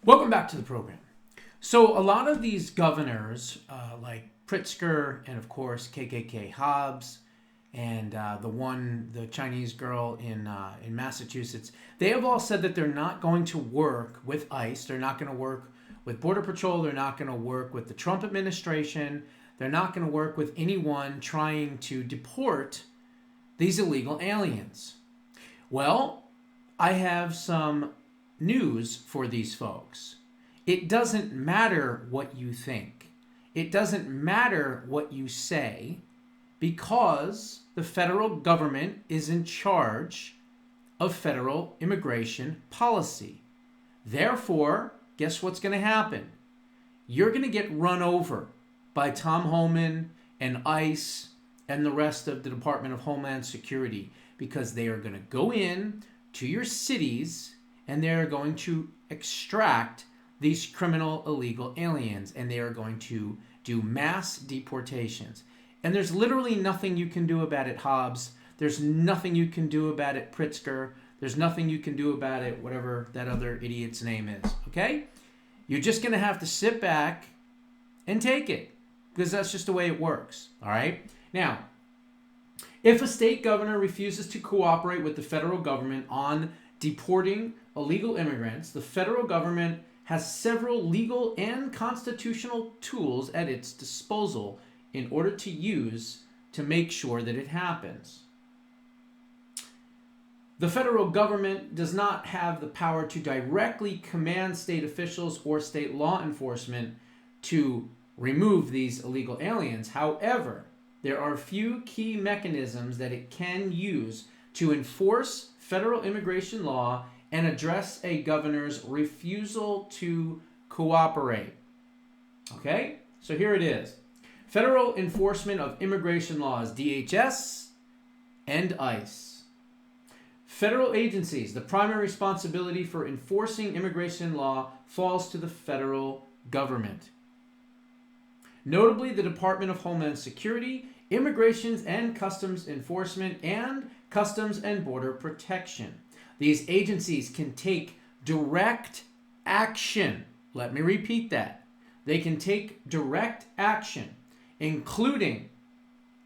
Welcome back to the program. So a lot of these governors, like Pritzker and of course KKK Hobbs, and the Chinese girl in Massachusetts, they have all said that they're not going to work with ICE. They're not going to work with Border Patrol. They're not going to work with the Trump administration. They're not going to work with anyone trying to deport these illegal aliens. Well, I have some news for these folks. It doesn't matter what you think. It doesn't matter what you say, because the federal government is in charge of federal immigration policy. Therefore, guess what's going to happen? You're going to get run over by Tom Homan and ICE and the rest of the Department of Homeland Security, because they are going to go in to your cities and they are going to extract these criminal illegal aliens, and they are going to do mass deportations. And there's literally nothing you can do about it, Hobbs. There's nothing you can do about it, Pritzker. There's nothing you can do about it, whatever that other idiot's name is, okay? You're just going to have to sit back and take it, because that's just the way it works, all right? Now, if a state governor refuses to cooperate with the federal government on deporting illegal immigrants, the federal government has several legal and constitutional tools at its disposal in order to use to make sure that it happens. The federal government does not have the power to directly command state officials or state law enforcement to remove these illegal aliens. However, there are a few key mechanisms that it can use to enforce federal immigration law and address a governor's refusal to cooperate. Okay? So here it is. Federal Enforcement of Immigration Laws, DHS and ICE. Federal agencies. The primary responsibility for enforcing immigration law falls to the federal government. Notably, the Department of Homeland Security, Immigration and Customs Enforcement, and Customs and Border Protection. These agencies can take direct action. Let me repeat that. They can take direct action, including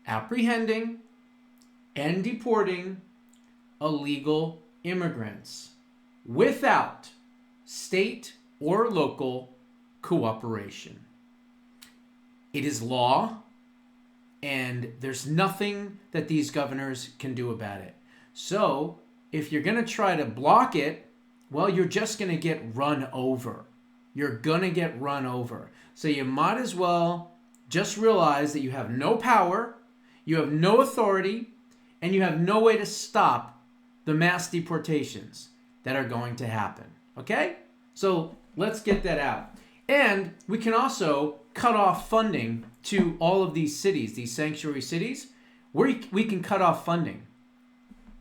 apprehending and deporting illegal immigrants without state or local cooperation. It is law, and there's nothing that these governors can do about it. So, if you're going to try to block it, well, you're just going to get run over. You're going to get run over. So you might as well just realize that you have no power, you have no authority, and you have no way to stop the mass deportations that are going to happen. Okay? So let's get that out. And we can also cut off funding to all of these cities, these sanctuary cities. We can cut off funding.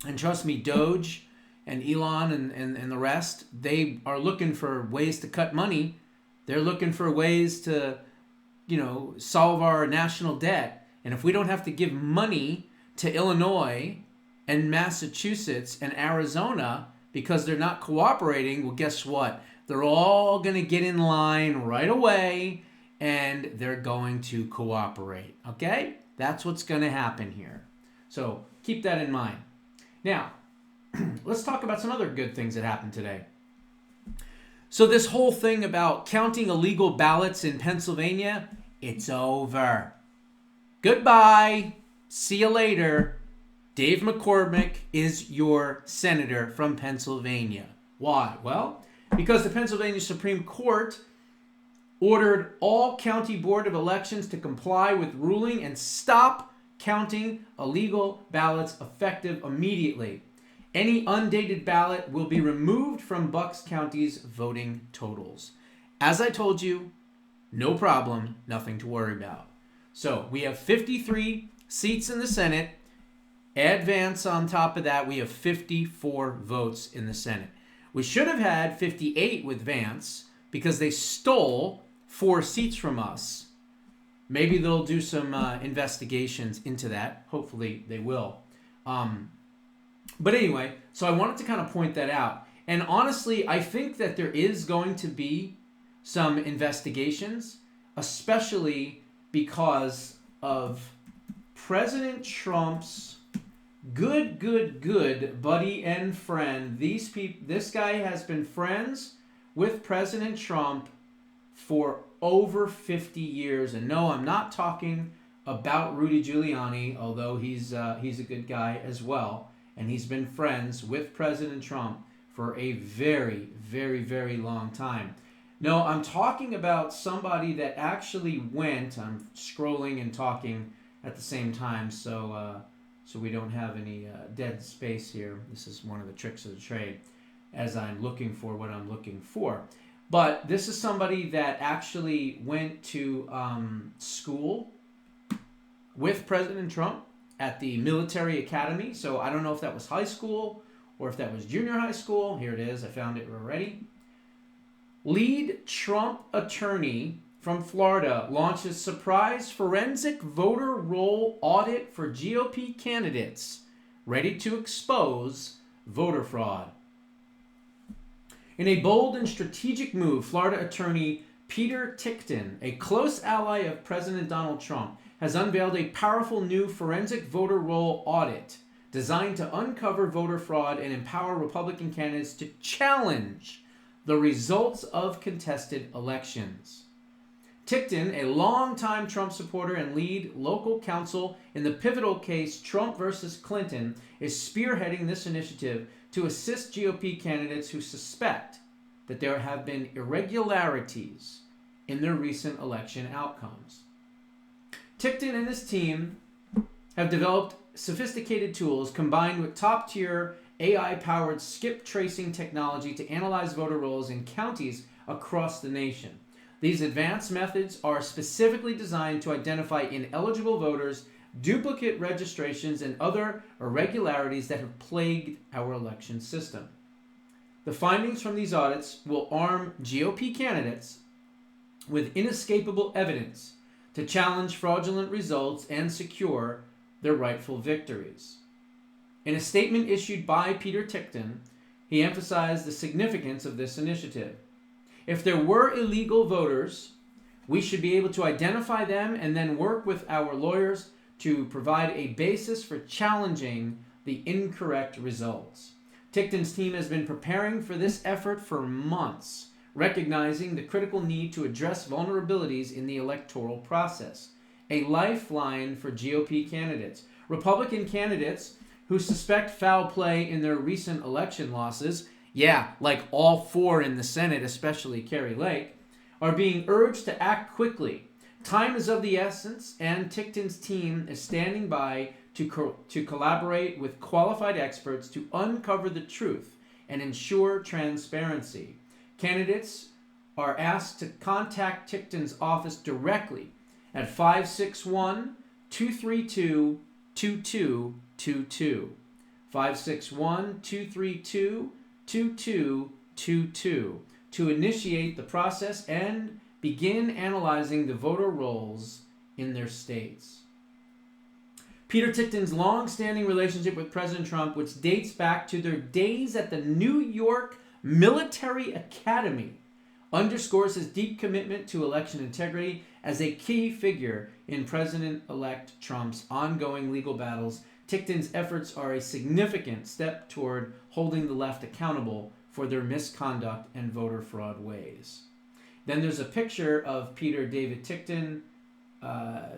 And trust me, Doge and Elon and the rest, they are looking for ways to cut money. They're looking for ways to, solve our national debt. And if we don't have to give money to Illinois and Massachusetts and Arizona because they're not cooperating, well, guess what? They're all going to get in line right away, and they're going to cooperate. Okay? That's what's going to happen here. So keep that in mind. Now, let's talk about some other good things that happened today. So this whole thing about counting illegal ballots in Pennsylvania, it's over. Goodbye. See you later. Dave McCormick is your senator from Pennsylvania. Why? Well, because the Pennsylvania Supreme Court ordered all county board of elections to comply with ruling and stop counting illegal ballots effective immediately. Any undated ballot will be removed from Bucks County's voting totals. As I told you, no problem, nothing to worry about. So we have 53 seats in the Senate. Add Vance on top of that, we have 54 votes in the Senate. We should have had 58 with Vance because they stole 4 seats from us. Maybe they'll do some investigations into that. Hopefully they will. But anyway, so I wanted to kind of point that out. And honestly, I think that there is going to be some investigations, especially because of President Trump's good buddy and friend. This guy has been friends with President Trump for over 50 years. And no, I'm not talking about Rudy Giuliani, although he's a good guy as well. And he's been friends with President Trump for a very, very, very long time. No, I'm talking about somebody that actually went. I'm scrolling and talking at the same time, so we don't have any dead space here. This is one of the tricks of the trade as I'm looking for what I'm looking for. But this is somebody that actually went to school with President Trump at the military academy. So I don't know if that was high school or if that was junior high school. Here it is. I found it already. Lead Trump attorney from Florida launches surprise forensic voter roll audit for GOP candidates, ready to expose voter fraud. In a bold and strategic move, Florida attorney Peter Tickton, a close ally of President Donald Trump, has unveiled a powerful new forensic voter roll audit designed to uncover voter fraud and empower Republican candidates to challenge the results of contested elections. Tickton, a longtime Trump supporter and lead local counsel in the pivotal case Trump versus Clinton, is spearheading this initiative to assist GOP candidates who suspect that there have been irregularities in their recent election outcomes. Tickton and his team have developed sophisticated tools combined with top-tier AI-powered skip tracing technology to analyze voter rolls in counties across the nation. These advanced methods are specifically designed to identify ineligible voters, duplicate registrations, and other irregularities that have plagued our election system. The findings from these audits will arm GOP candidates with inescapable evidence to challenge fraudulent results and secure their rightful victories. In a statement issued by Peter Tickton, he emphasized the significance of this initiative. If there were illegal voters, we should be able to identify them and then work with our lawyers to provide a basis for challenging the incorrect results. Tickton's team has been preparing for this effort for months, recognizing the critical need to address vulnerabilities in the electoral process, a lifeline for GOP candidates. Republican candidates who suspect foul play in their recent election losses, like all four in the Senate, especially Kari Lake, are being urged to act quickly. Time is of the essence, and Tickton's team is standing by to collaborate with qualified experts to uncover the truth and ensure transparency. Candidates are asked to contact Tickton's office directly at 561-232-2222. 561-232-2222 to initiate the process and begin analyzing the voter rolls in their states. Peter Tickton's long-standing relationship with President Trump, which dates back to their days at the New York Military Academy, underscores his deep commitment to election integrity as a key figure in President-elect Trump's ongoing legal battles. Tickton's efforts are a significant step toward holding the left accountable for their misconduct and voter fraud ways. Then there's a picture of Peter David Tickton,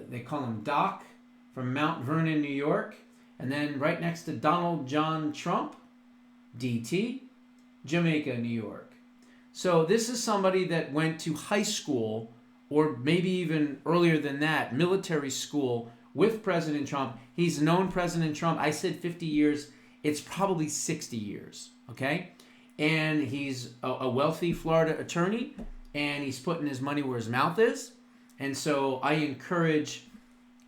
they call him Doc, from Mount Vernon, New York. And then right next to Donald John Trump, DT, Jamaica, New York. So this is somebody that went to high school, or maybe even earlier than that, military school with President Trump. He's known President Trump. I said 50 years. It's probably 60 years, okay? And he's a wealthy Florida attorney, and he's putting his money where his mouth is. And so I encourage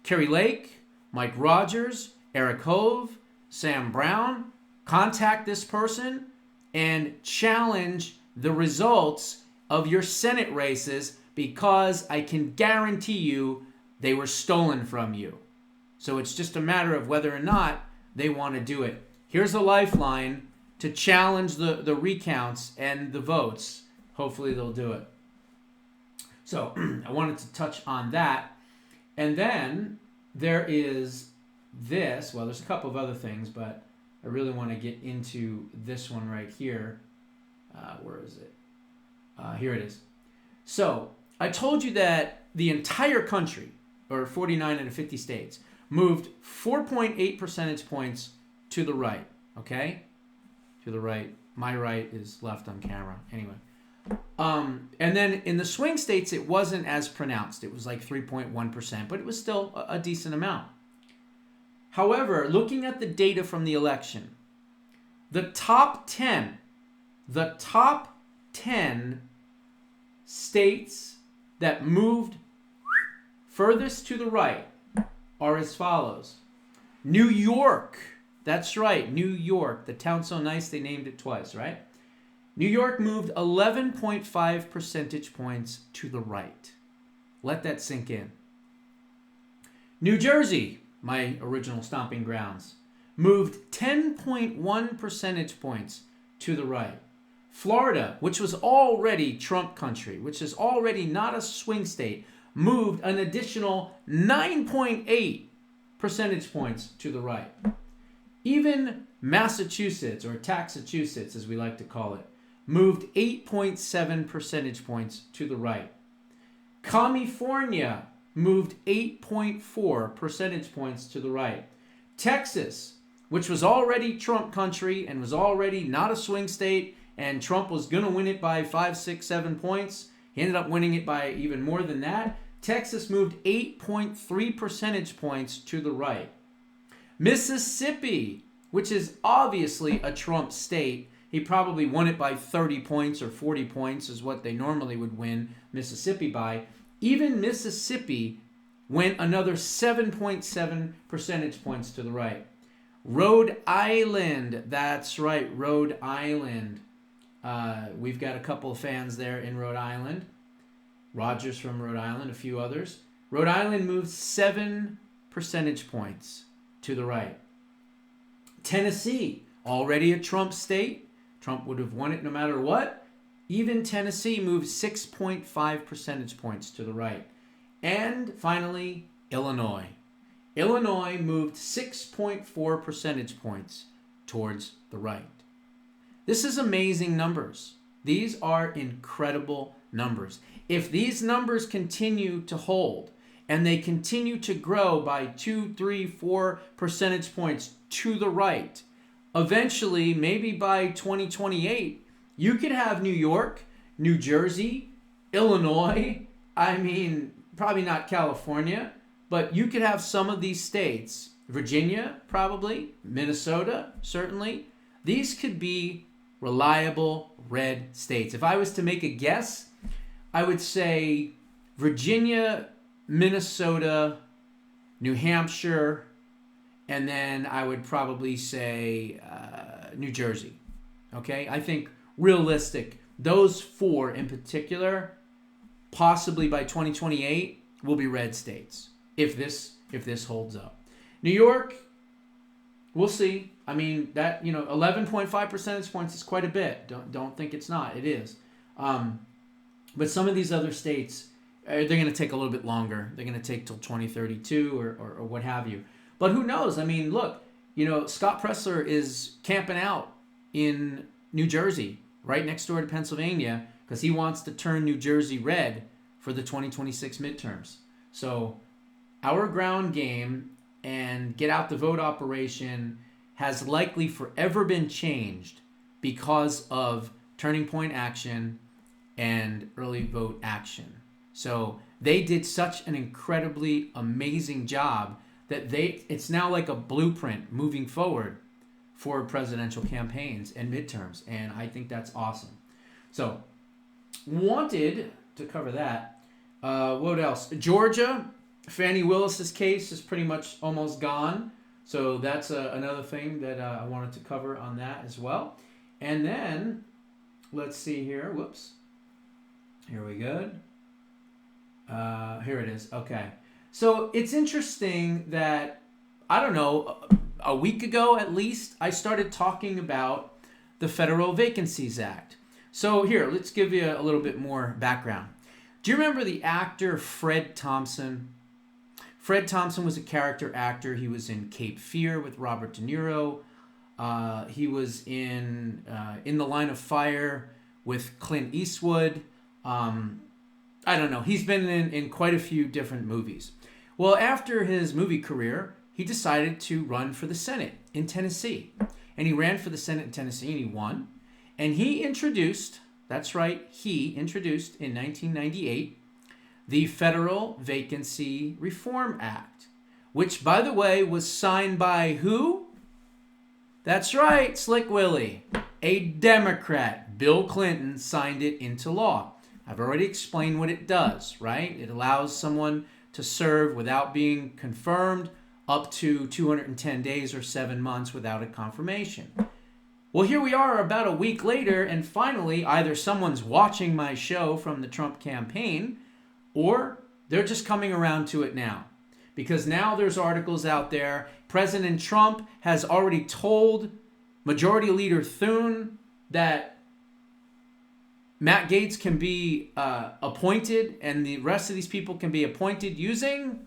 Kari Lake, Mike Rogers, Eric Hove, Sam Brown, contact this person and challenge the results of your Senate races, because I can guarantee you they were stolen from you. So it's just a matter of whether or not they want to do it. Here's a lifeline. to challenge the recounts and the votes. Hopefully they'll do it. So I wanted to touch on that. And then there is this. Well, there's a couple of other things, but I really want to get into this one right here. Where is it? Here it is. So I told you that the entire country, or 49 out of 50 states, moved 4.8 percentage points to the right. Okay? To the right. My right is left on camera. Anyway. And then in the swing states, it wasn't as pronounced. It was like 3.1%, but it was still a decent amount. However, looking at the data from the election, the top 10 states that moved furthest to the right are as follows. New York. That's right, New York. The town's so nice they named it twice, right? New York moved 11.5 percentage points to the right. Let that sink in. New Jersey, my original stomping grounds, moved 10.1 percentage points to the right. Florida, which was already Trump country, which is already not a swing state, moved an additional 9.8 percentage points to the right. Even Massachusetts, or Taxachusetts as we like to call it, moved 8.7 percentage points to the right. California moved 8.4 percentage points to the right. Texas, which was already Trump country and was already not a swing state, and Trump was going to win it by 5, 6, 7 points. He ended up winning it by even more than that. Texas moved 8.3 percentage points to the right. Mississippi, which is obviously a Trump state, he probably won it by 30 points or 40 points is what they normally would win Mississippi by. Even Mississippi went another 7.7 percentage points to the right. Rhode Island, that's right, Rhode Island. We've got a couple of fans there in Rhode Island. Rogers from Rhode Island, a few others. Rhode Island moved 7 percentage points to the right. Tennessee, already a Trump state. Trump would have won it no matter what. Even Tennessee moved 6.5 percentage points to the right. And finally, Illinois. Illinois moved 6.4 percentage points towards the right. This is amazing numbers. These are incredible numbers. If these numbers continue to hold and they continue to grow by 2, 3, 4 percentage points to the right, eventually, maybe by 2028, you could have New York, New Jersey, Illinois, probably not California, but you could have some of these states, Virginia, probably, Minnesota, certainly. These could be reliable red states. If I was to make a guess, I would say Virginia, Minnesota, New Hampshire, and then I would probably say New Jersey. Okay? I think realistic, those four in particular, possibly by 2028, will be red states if this holds up. New York, we'll see. 11.5 percentage points is quite a bit. Don't think it's not. It is. But some of these other states, they're going to take a little bit longer. They're going to take till 2032 or what have you. But who knows? Look, Scott Presler is camping out in New Jersey, right next door to Pennsylvania, because he wants to turn New Jersey red for the 2026 midterms. So our ground game and get out the vote operation has likely forever been changed because of Turning Point Action and Early Vote Action. So they did such an incredibly amazing job that it's now like a blueprint moving forward for presidential campaigns and midterms, and I think that's awesome. So, wanted to cover that. What else? Georgia, Fannie Willis's case is pretty much almost gone, so that's another thing that I wanted to cover on that as well. And then, let's see here. Whoops. Here we go. Here it is. Okay. So it's interesting that, I don't know, a week ago at least, I started talking about the Federal Vacancies Act. So here, let's give you a little bit more background. Do you remember the actor Fred Thompson? Fred Thompson was a character actor. He was in Cape Fear with Robert De Niro. He was in The Line of Fire with Clint Eastwood. I don't know. He's been in quite a few different movies. Well, after his movie career, he decided to run for the Senate in Tennessee. And he ran for the Senate in Tennessee and he won. And he introduced, that's right, he introduced in 1998 the Federal Vacancy Reform Act, which, by the way, was signed by who? That's right, Slick Willie. A Democrat, Bill Clinton, signed it into law. I've already explained what it does, right? It allows someone to serve without being confirmed up to 210 days or 7 months without a confirmation. Well, here we are about a week later, and finally, either someone's watching my show from the Trump campaign, or they're just coming around to it now. Because now there's articles out there. President Trump has already told Majority Leader Thune that Matt Gaetz can be appointed, and the rest of these people can be appointed using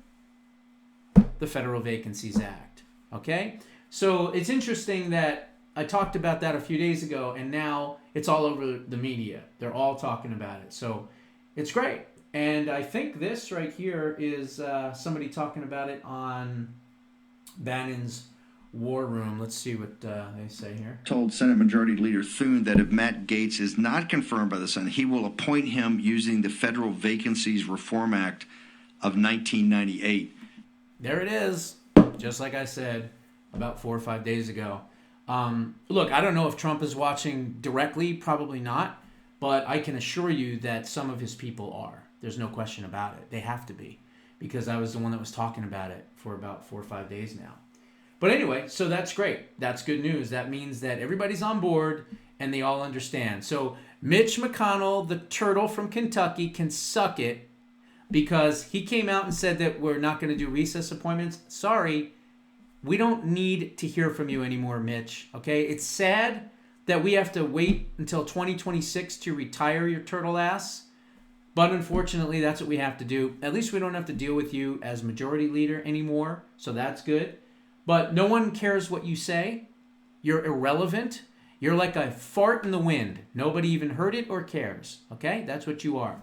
the Federal Vacancies Act. Okay? So it's interesting that I talked about that a few days ago, and now it's all over the media. They're all talking about it. So it's great. And I think this right here is somebody talking about it on Bannon's War Room. Let's see what they say here. Told Senate Majority Leader Thune that if Matt Gaetz is not confirmed by the Senate, he will appoint him using the Federal Vacancies Reform Act of 1998. There it is. Just like I said about 4 or 5 days ago. Look, I don't know if Trump is watching directly. Probably not. But I can assure you that some of his people are. There's no question about it. They have to be. Because I was the one that was talking about it for about 4 or 5 days now. But anyway, so that's great. That's good news. That means that everybody's on board and they all understand. So Mitch McConnell, the turtle from Kentucky, can suck it because he came out and said that we're not going to do recess appointments. Sorry, we don't need to hear from you anymore, Mitch. Okay? It's sad that we have to wait until 2026 to retire your turtle ass. But unfortunately, that's what we have to do. At least we don't have to deal with you as majority leader anymore. So that's good. But no one cares what you say. You're irrelevant. You're like a fart in the wind. Nobody even heard it or cares. Okay? That's what you are.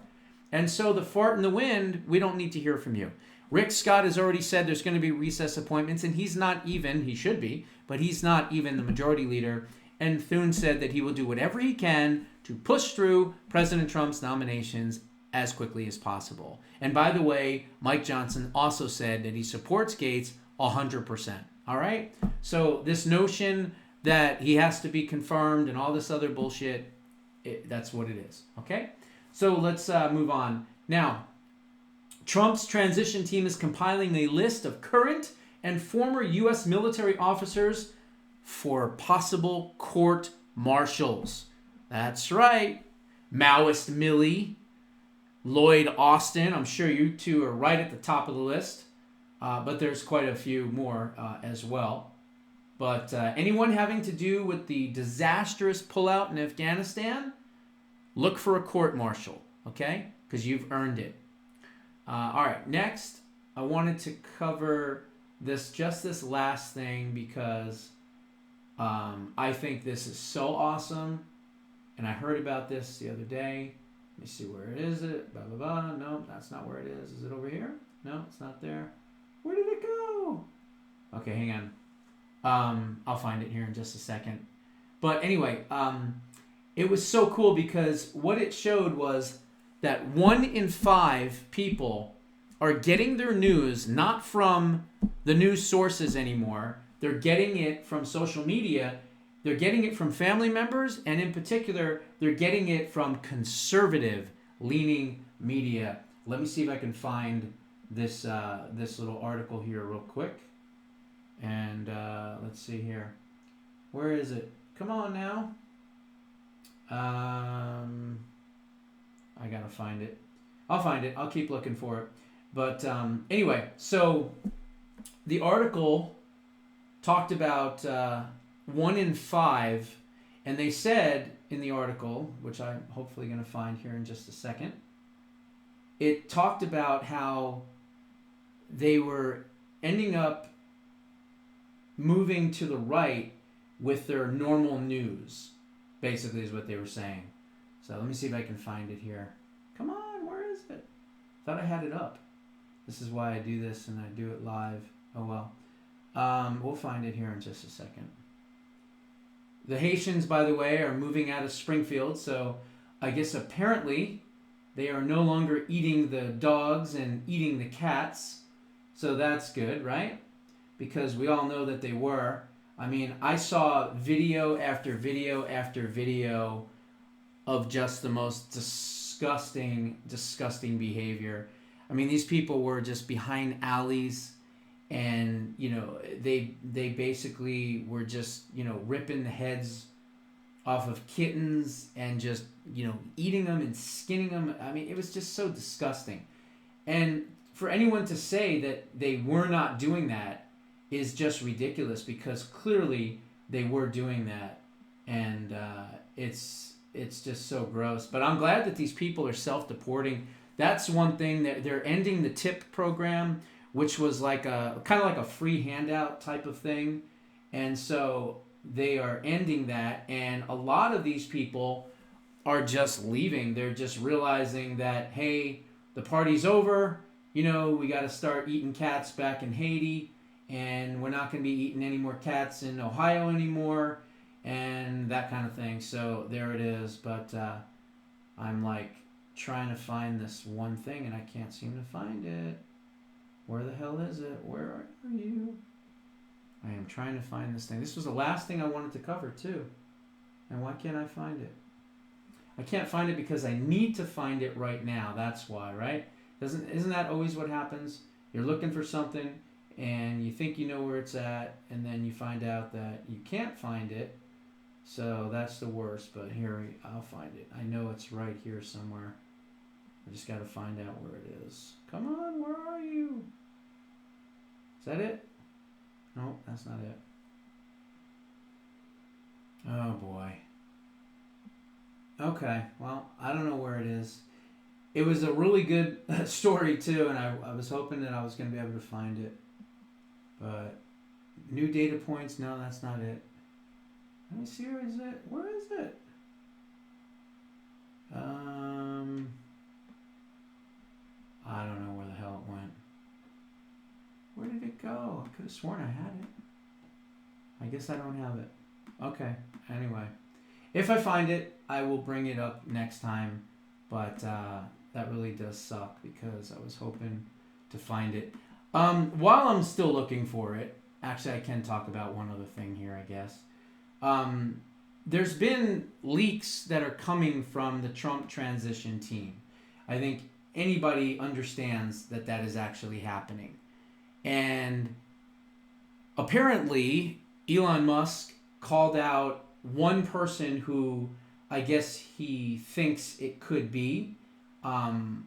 And so the fart in the wind, we don't need to hear from you. Rick Scott has already said there's going to be recess appointments, and he's not even, he should be, but he's not even the majority leader. And Thune said that he will do whatever he can to push through President Trump's nominations as quickly as possible. And by the way, Mike Johnson also said that he supports Gaetz 100%. All right? So this notion that he has to be confirmed and all this other bullshit, that's what it is. Okay? So let's move on. Now, Trump's transition team is compiling a list of current and former U.S. military officers for possible court-martials. That's right. Maoist Millie, Lloyd Austin. I'm sure you two are right at the top of the list. But there's quite a few more as well. But anyone having to do with the disastrous pullout in Afghanistan, look for a court-martial, okay? Because you've earned it. All right, next, I wanted to cover this last thing because I think this is so awesome. And I heard about this the other day. Let me see, where is it? Blah, blah, blah. No, that's not where it is. Is it over here? No, it's not there. Where did it go? Okay, hang on. I'll find it here in just a second. But anyway, it was so cool because what it showed was that 1 in 5 people are getting their news not from the news sources anymore. They're getting it from social media. They're getting it from family members, and in particular, they're getting it from conservative-leaning media. Let me see if I can find this little article here real quick. And let's see here. Where is it? Come on now. I gotta find it. I'll find it. I'll keep looking for it. But anyway, so the article talked about 1 in 5, And they said in the article, which I'm hopefully going to find here in just a second, it talked about how they were ending up moving to the right with their normal news, basically is what they were saying. So let me see if I can find it here. Come on, where is it? Thought I had it up. This is why I do this and I do it live. Oh well. We'll find it here in just a second. The Haitians, by the way, are moving out of Springfield, so I guess apparently they are no longer eating the dogs and eating the cats. So that's good, right? Because we all know that they were. I mean, I saw video after video after video of just the most disgusting behavior. I mean, these people were just behind alleys, and they basically were just ripping the heads off of kittens and just eating them and skinning them. I mean, it was just so disgusting. And for anyone to say that they were not doing that is just ridiculous, because clearly they were doing that, and it's just so gross. But I'm glad that these people are self-deporting. That's one thing, that they're ending the TIP program, which was like a kind of like a free handout type of thing, and so they are ending that. And a lot of these people are just leaving. They're just realizing that, hey, the party's over. We got to start eating cats back in Haiti, and we're not going to be eating any more cats in Ohio anymore, and that kind of thing. So there it is. But I'm like trying to find this one thing, and I can't seem to find it. Where the hell is it? Where are you? I am trying to find this thing. This was the last thing I wanted to cover too. And why can't I find it? I can't find it because I need to find it right now. That's why, right? Isn't that always what happens? You're looking for something and you think you know where it's at, and then you find out that you can't find it. So that's the worst, but here, I'll find it. I know it's right here somewhere. I just got to find out where it is. Come on, where are you? Is that it? No, that's not it. Oh boy. Okay, well, I don't know where it is. It was a really good story too, and I was hoping that I was going to be able to find it. But new data points, no, that's not it. Let me see, where is it? Where is it? I don't know where the hell it went. Where did it go? I could have sworn I had it. I guess I don't have it. Okay, anyway. If I find it, I will bring it up next time. But that really does suck, because I was hoping to find it. While I'm still looking for it, actually I can talk about one other thing here, I guess. There's been leaks that are coming from the Trump transition team. I think anybody understands that that is actually happening. And apparently Elon Musk called out one person who I guess he thinks it could be. I'm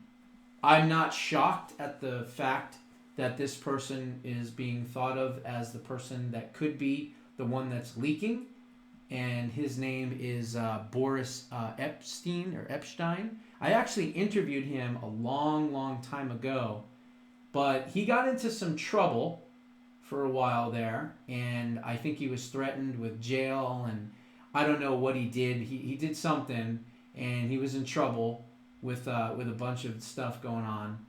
not shocked at the fact that this person is being thought of as the person that could be the one that's leaking. And his name is Boris Epstein. I actually interviewed him a long time ago, but he got into some trouble for a while there, and I think he was threatened with jail, and I don't know what he did. He did something, and he was in trouble with a bunch of stuff going on.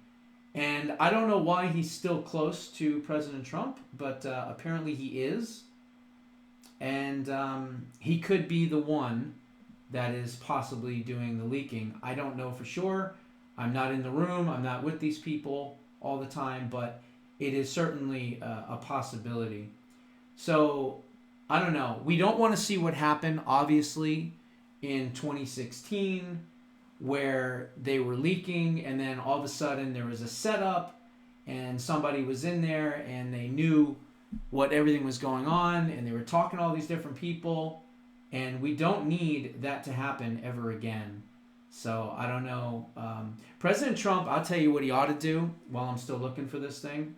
And I don't know why he's still close to President Trump, but apparently he is. And he could be the one that is possibly doing the leaking. I don't know for sure. I'm not in the room. I'm not with these people all the time, but it is certainly a possibility. So, I don't know. We don't want to see what happened, obviously, in 2016, where they were leaking, and then all of a sudden there was a setup, and somebody was in there, and they knew what everything was going on, and they were talking to all these different people, and we don't need that to happen ever again. So I don't know. President Trump, I'll tell you what he ought to do while I'm still looking for this thing.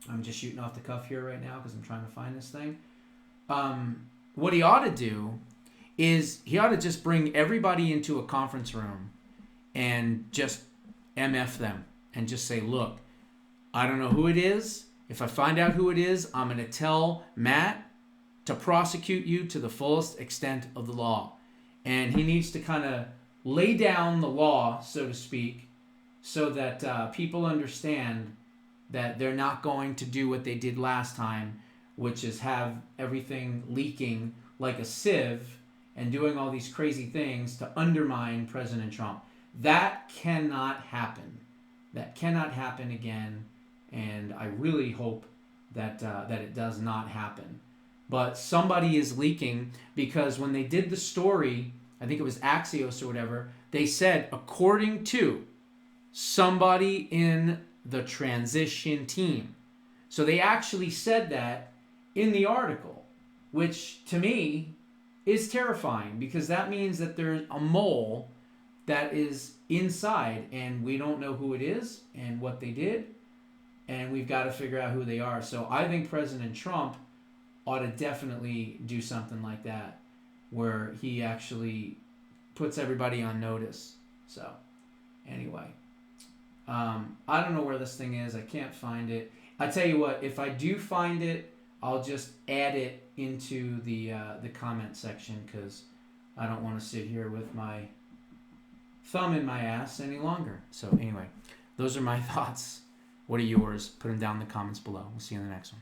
I'm just shooting off the cuff here right now because I'm trying to find this thing. What he ought to do is he ought to just bring everybody into a conference room and just MF them and just say, look, I don't know who it is. If I find out who it is, I'm going to tell Matt to prosecute you to the fullest extent of the law. And he needs to kind of lay down the law, so to speak, so that people understand that they're not going to do what they did last time, which is have everything leaking like a sieve and doing all these crazy things to undermine President Trump. That cannot happen. That cannot happen again, and I really hope that it does not happen. But somebody is leaking, because when they did the story, I think it was Axios or whatever, they said, according to somebody in the transition team. So they actually said that in the article, which to me is terrifying, because that means that there's a mole that is inside and we don't know who it is and what they did, and we've got to figure out who they are. So I think President Trump ought to definitely do something like that, where he actually puts everybody on notice. So anyway, I don't know where this thing is. I can't find it. I tell you what, if I do find it, I'll just add it into the comment section, because I don't want to sit here with my thumb in my ass any longer. So anyway, those are my thoughts. What are yours? Put them down in the comments below. We'll see you in the next one.